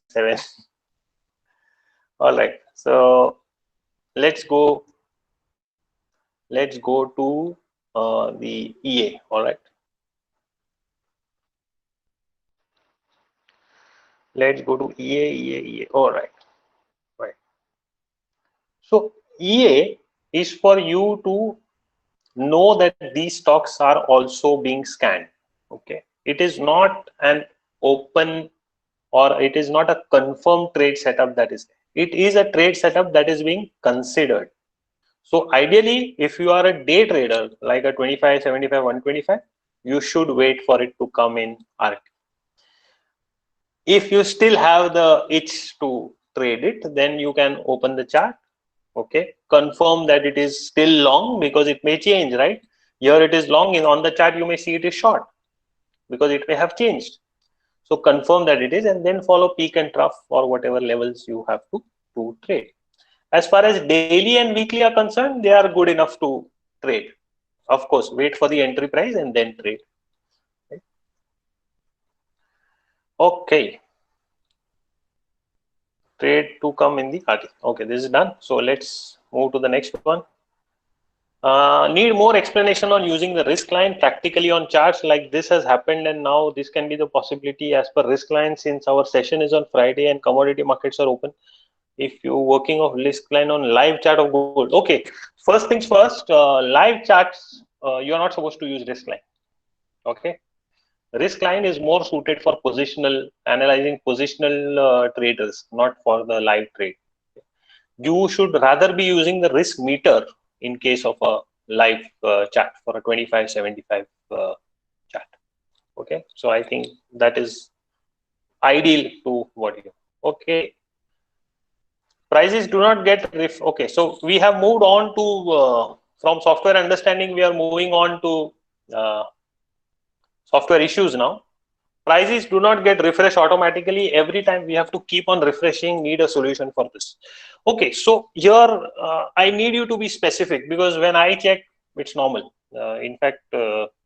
7. All right, so let's go to the EA. All right, let's go to EA. All right. So EA is for you to know that these stocks are also being scanned. Okay, it is not an open, or it is not a confirmed trade setup that is there. It is a trade setup that is being considered. So ideally, if you are a day trader like a 25, 75, 125, you should wait for it to come in RT. If you still have the itch to trade it, then you can open the chart. Okay, confirm that it is still long, because it may change, right? Here it is long, and on the chart you may see it is short because it may have changed. So confirm that it is, and then follow peak and trough or whatever levels you have to trade. As far as daily and weekly are concerned, they are good enough to trade. Of course, wait for the entry price and then trade. Okay, trade to come in the RT. Okay, this is done. So let's move to the next one. Need more explanation on using the risk line practically on charts like this has happened, and now this can be the possibility as per risk line, since our session is on Friday and commodity markets are open. If you're working of risk line on live chart of gold, okay, first things first, live charts, you're not supposed to use risk line. Okay, risk line is more suited for positional analyzing, positional traders, not for the live trade. You should rather be using the risk meter in case of a live chart for a 25, 75 chart. Okay, so I think that is ideal to what you. Okay, prices do not get okay, so we have moved on to from software understanding, we are moving on to software issues now. Prices do not get refreshed automatically. Every time we have to keep on refreshing, need a solution for this. Okay, so here I need you to be specific, because when I check, it's normal. In fact,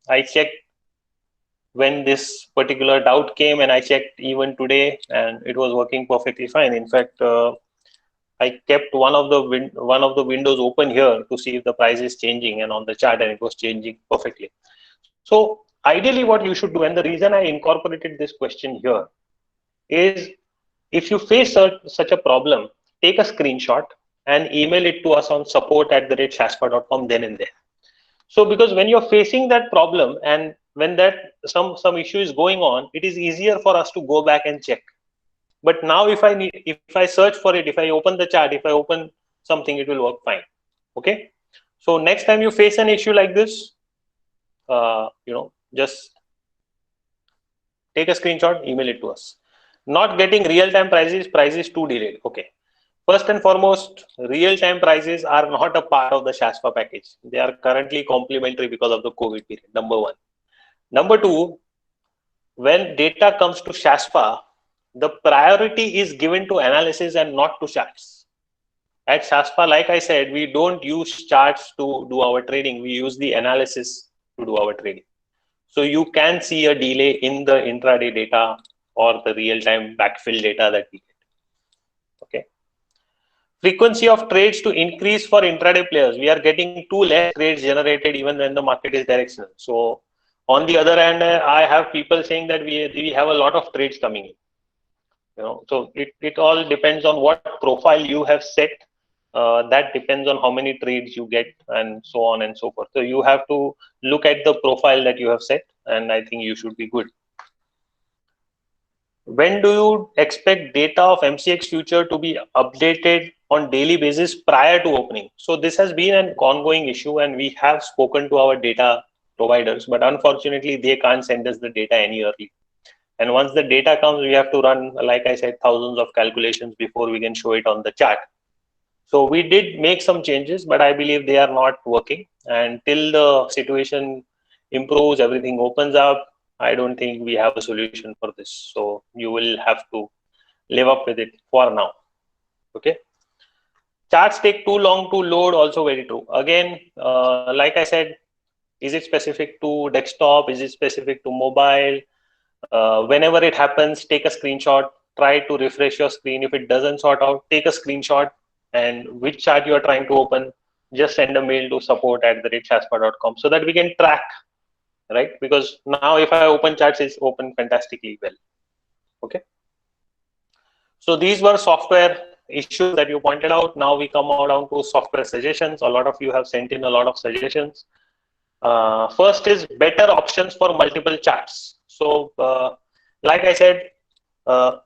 I checked when this particular doubt came, and I checked even today, and it was working perfectly fine. In fact, I kept one of the windows open here to see if the price is changing, and on the chart, and it was changing perfectly. So ideally, what you should do, and the reason I incorporated this question here, is if you face such a problem, take a screenshot and email it to us on support@shaspa.com then and there. So because when you're facing that problem, and when that some issue is going on, it is easier for us to go back and check. But now if I search for it, if I open the chart, if I open something, it will work fine. Okay, so next time you face an issue like this, just take a screenshot, email it to us. Not getting real-time prices too delayed. Okay, first and foremost, real-time prices are not a part of the SHASPA package. They are currently complementary because of the COVID period, number one. Number two, when data comes to SHASPA, the priority is given to analysis and not to charts. At SHASPA, like I said, we don't use charts to do our trading. We use the analysis to do our trading. So you can see a delay in the intraday data or the real-time backfill data that we get. Okay. Frequency of trades to increase for intraday players. We are getting 2 less trades generated even when the market is directional. So on the other hand, I have people saying that we have a lot of trades coming in. So it all depends on what profile you have set. That depends on how many trades you get, and so on and so forth. So you have to look at the profile that you have set, and I think you should be good. When do you expect data of MCX future to be updated on daily basis prior to opening? So this has been an ongoing issue, and we have spoken to our data providers, but unfortunately they can't send us the data any early. And once the data comes, we have to run, like I said, thousands of calculations before we can show it on the chart. So we did make some changes, but I believe they are not working. And till the situation improves, everything opens up, I don't think we have a solution for this. So you will have to live up with it for now. Okay. Charts take too long to load, also very true. Again, like I said, is it specific to desktop? Is it specific to mobile? Whenever it happens, take a screenshot, try to refresh your screen. If it doesn't sort out, take a screenshot, and which chart you are trying to open, just send a mail to support@shaspa.com so that we can track, right? Because now if I open charts, it's open fantastically well. Okay. So these were software issues that you pointed out. Now we come out down to software suggestions. A lot of you have sent in a lot of suggestions. First is better options for multiple charts. So like I said,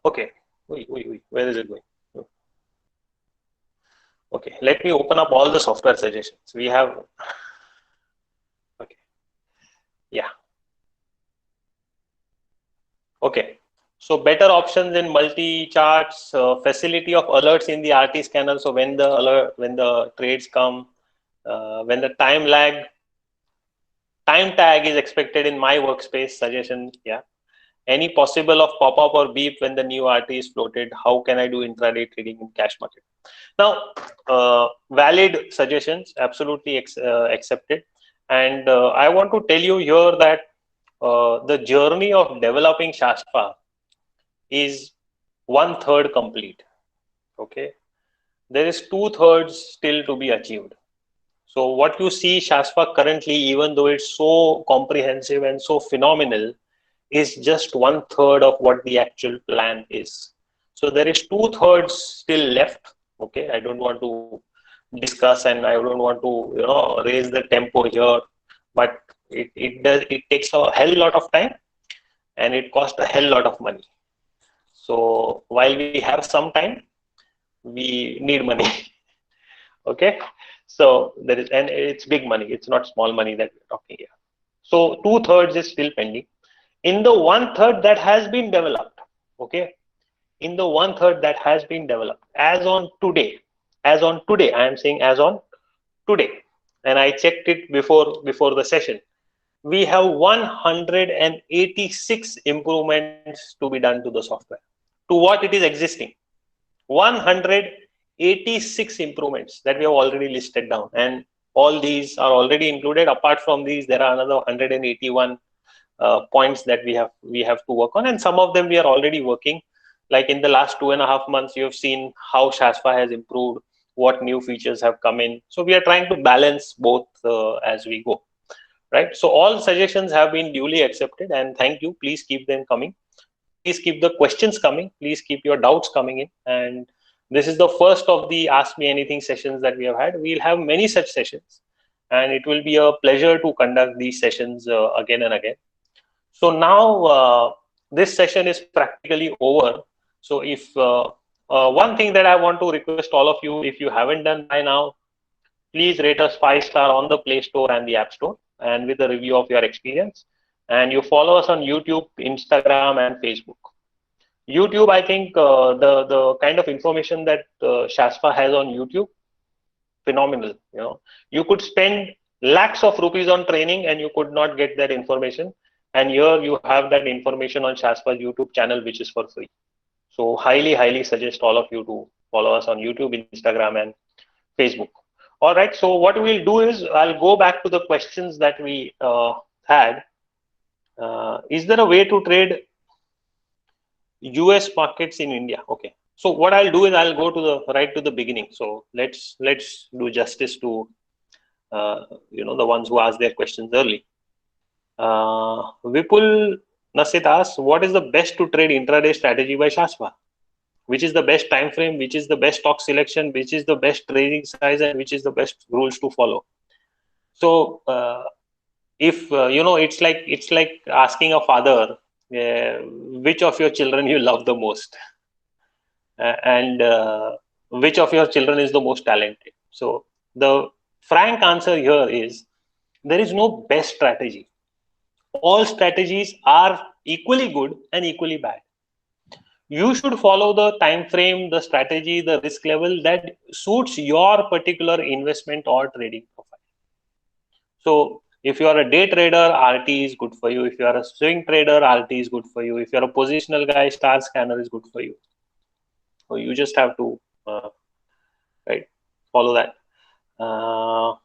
okay, where is it going? Okay, let me open up all the software suggestions. We have, okay, yeah. Okay, so better options in multi-charts, facility of alerts in the RT scanner. So when the trades come, when the time tag is expected in my workspace suggestion, yeah. Any possible of pop-up or beep when the new RT is floated? How can I do intraday trading in cash market? Now, valid suggestions, absolutely accepted. And I want to tell you here that the journey of developing Shaspa is 1/3 complete. Okay, there is 2/3 still to be achieved. So what you see Shaspa currently, even though it's so comprehensive and so phenomenal, is just 1/3 of what the actual plan is. So there is 2/3 still left. Okay, I don't want to discuss and I don't want to raise the tempo here, but it takes a hell lot of time and it costs a hell lot of money. So while we have some time, we need money. Okay, so there is, and it's big money. It's not small money that we're talking here. So 2/3 is still pending. In the 1/3 that has been developed, okay, in the 1/3 that has been developed, as on today, I am saying as on today, and I checked it before the session, we have 186 improvements to be done to the software, to what it is existing. 186 improvements that we have already listed down, and all these are already included. Apart from these, there are another 181 points that we have to work on, and some of them we are already working. Like in the last 2.5 months, you have seen how Shaspa has improved, what new features have come in. So we are trying to balance both as we go, right? So all suggestions have been duly accepted, and thank you. Please keep them coming. Please keep the questions coming. Please keep your doubts coming in. And this is the first of the Ask Me Anything sessions that we have had. We'll have many such sessions, and it will be a pleasure to conduct these sessions again and again. So now this session is practically over. So if one thing that I want to request all of you, if you haven't done by now, please rate us 5-star on the Play Store and the App Store, and with a review of your experience. And you follow us on YouTube, Instagram, and Facebook. YouTube, I think the kind of information that Shaspa has on YouTube, phenomenal. You could spend lakhs of rupees on training and you could not get that information. And here you have that information on Shaspa's YouTube channel, which is for free. So highly suggest all of you to follow us on YouTube, Instagram, and Facebook. All right. So what we'll do is I'll go back to the questions that we had. Is there a way to trade US markets in India? Okay. So what I'll do is I'll go to the beginning. So let's do justice to the ones who asked their questions early. Vipul Nasit asks, what is the best to trade intraday strategy by Shaspa? Which is the best time frame? Which is the best stock selection? Which is the best trading size? And which is the best rules to follow? So if it's like asking a father which of your children you love the most, and which of your children is the most talented. So the frank answer here is there is no best strategy. All strategies are equally good and equally bad. You should follow the time frame, the strategy, the risk level that suits your particular investment or trading profile. So if you are a day trader, RT is good for you. If you are a swing trader, RT is good for you. If you are a positional guy, star scanner is good for you. So you just have to follow that. All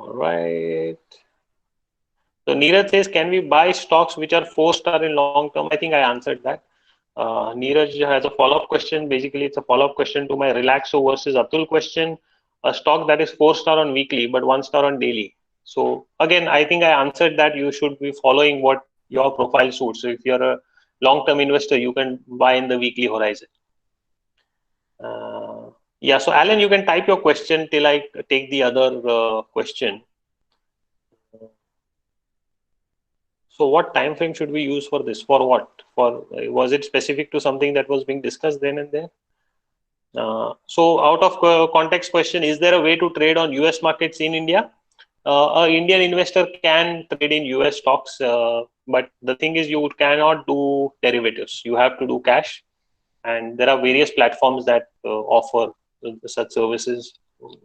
right. So Neeraj says, can we buy stocks which are 4-star in long term? I think I answered that. Neeraj has a follow-up question. Basically, it's a follow-up question to my Relaxo versus Atul question. A stock that is 4-star on weekly but 1-star on daily. So again, I think I answered that. You should be following what your profile suits. So if you're a long-term investor, you can buy in the weekly horizon. Yeah. So Alan, you can type your question till I take the other question. So what time frame should we use for this? For what? For was it specific to something that was being discussed then and there? So out of context question, is there a way to trade on US markets in India? An Indian investor can trade in US stocks, but the thing is you cannot do derivatives. You have to do cash, and there are various platforms that offer such services.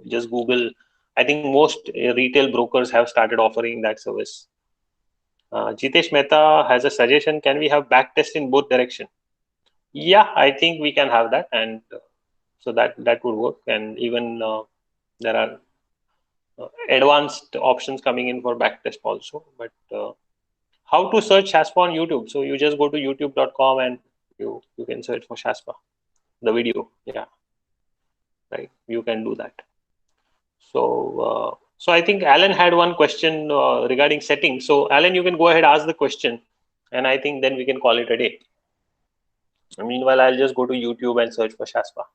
Just Google. I think most retail brokers have started offering that service. Jitesh Mehta has a suggestion. Can we have backtest in both direction? Yeah, I think we can have that, and so that would work. And even there are advanced options coming in for backtest also. But how to search Shaspa on YouTube? So you just go to youtube.com and you can search for Shaspa, the video. Yeah, right. You can do that. So so I think Alan had one question regarding settings. So Alan, you can go ahead, ask the question, and I think then we can call it a day. Meanwhile, I'll just go to YouTube and search for Shaspa.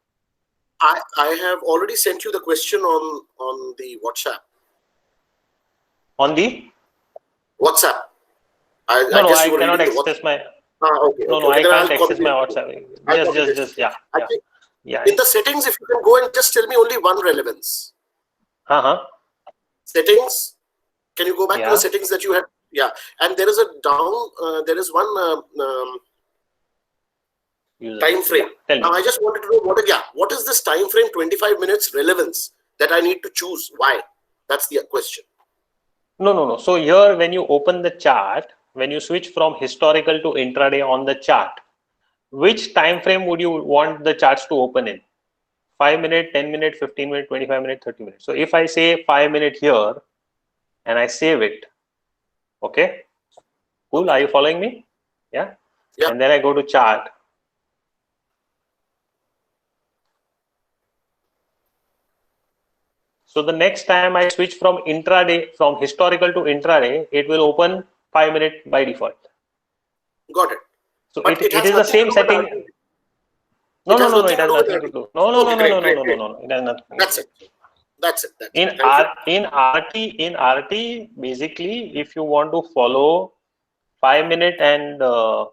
I have already sent you the question on the WhatsApp. On the WhatsApp. I cannot access my. Okay. No, I can't access my WhatsApp. Just yeah. In the settings, if you can go and just tell me only one relevance. Settings. Can you go back to the settings that you had? Yeah, and there is a down. There is one time frame. Now I just wanted to know what is this time frame 25 minutes relevance that I need to choose? Why? That's the question. No. So here, when you open the chart, when you switch from historical to intraday on the chart, which time frame would you want the charts to open in? 5 minute, 10 minute, 15 minute, 25 minute, 30 minutes. So if I say 5 minute here and I save it, okay, cool. Are you following me? Yeah. And then I go to chart. So the next time I switch from intraday, from historical to intraday, it will open 5 minute by default. Got it. So it is the same setting. No, it has nothing to do. No. It has nothing. That's it. In RT, basically, if you want to follow 5 minute and 5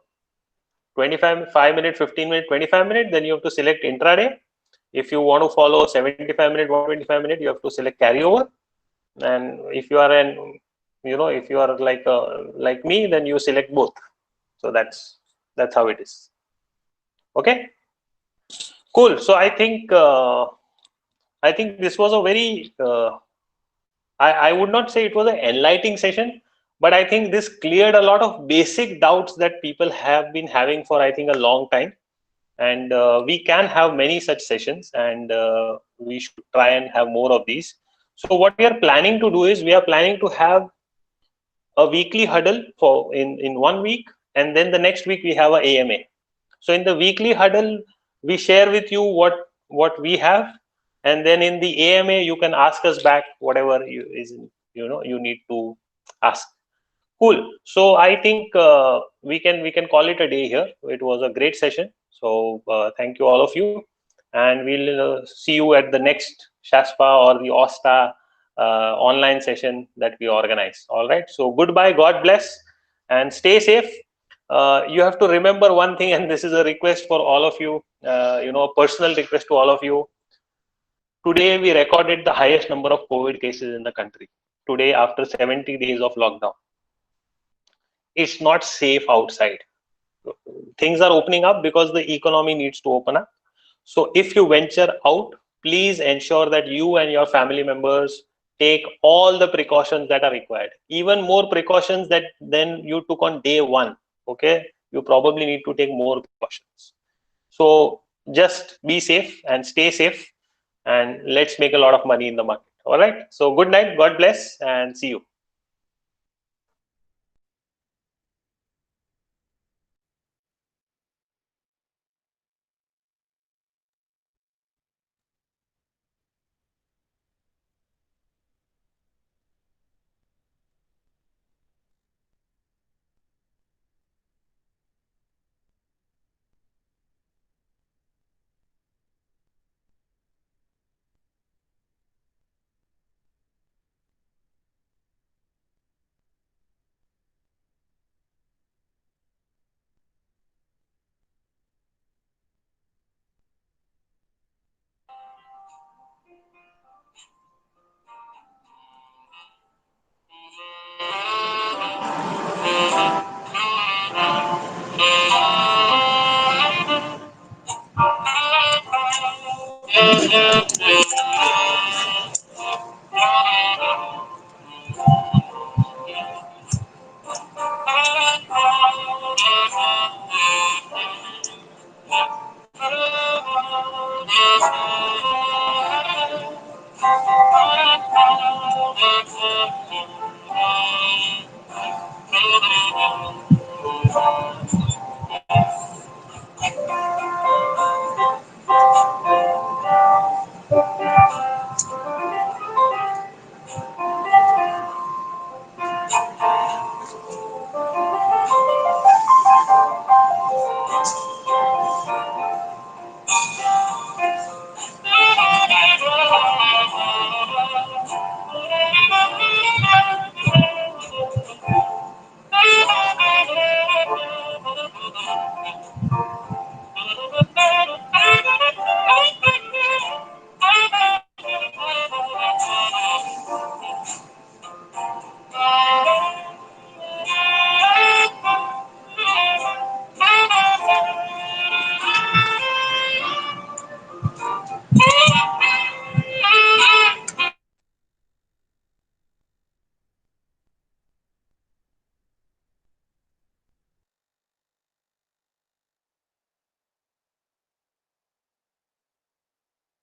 minute, 15 minute, 25 minute, then you have to select intraday. If you want to follow 75 minute, 125 minute, you have to select carryover. And if you are if you are like me, then you select both. So that's how it is. Okay. Cool. So I think this was a very I would not say it was an enlightening session, but I think this cleared a lot of basic doubts that people have been having for I think a long time, and we can have many such sessions, and we should try and have more of these. So what we are planning to do is we are planning to have a weekly huddle for in 1 week, and then the next week we have a AMA. So in the weekly huddle, we share with you what we have, and then in the AMA you can ask us back whatever you need to ask. Cool. So I think we can call it a day here. It was a great session. So thank you all of you, and we'll see you at the next Shaspa or the OSTA online session that we organize. All right. So goodbye. God bless, and stay safe. You have to remember one thing, and this is a request for all of you, a personal request to all of you. Today, we recorded the highest number of COVID cases in the country. Today, after 70 days of lockdown. It's not safe outside. Things are opening up because the economy needs to open up. So if you venture out, please ensure that you and your family members take all the precautions that are required. Even more precautions than you took on day one. Okay, you probably need to take more precautions. So just be safe and stay safe, and let's make a lot of money in the market. All right. So good night. God bless, and see you.